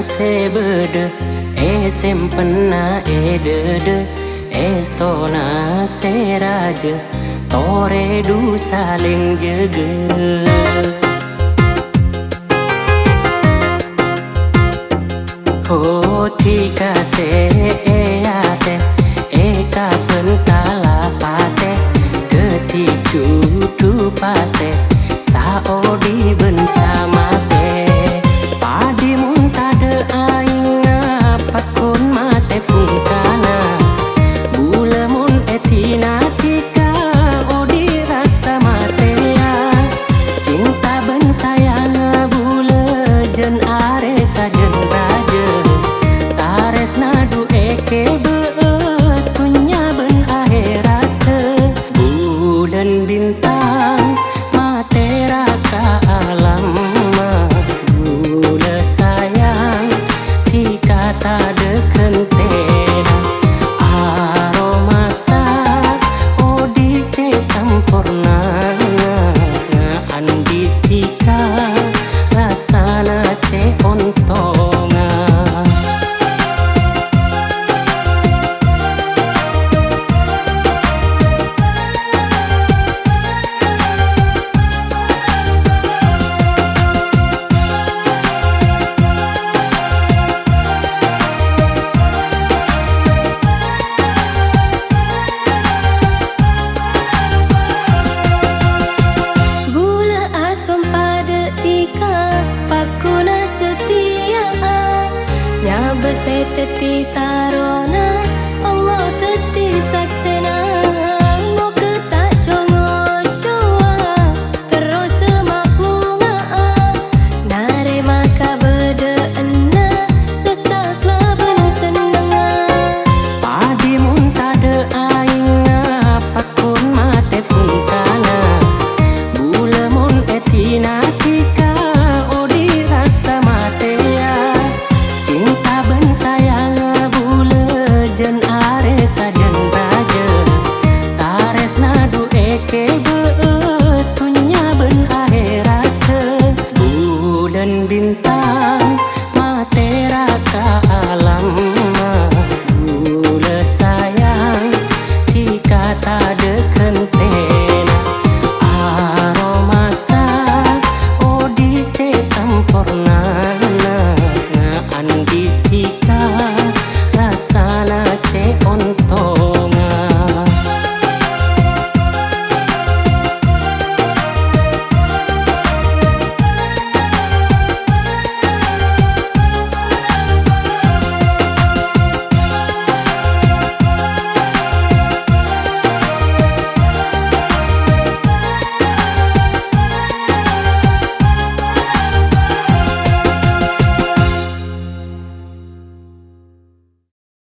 se bede sempena dede estona se raja tore du saling jaga. Tika se ate eka pentala pate teti cucu paste sao di ben sama te padi muntade aing ngapat kun mate pungkana bule mun etina tika odi rasa matea cinta ben sayang bule jen are sajen raja nadu eke beut punya ben akhirat bulan bintang matera ka alam bula sayang tika tade kentena aroma sak odi te sempurna andi tika rasana ce ontonga. Bese teti tarona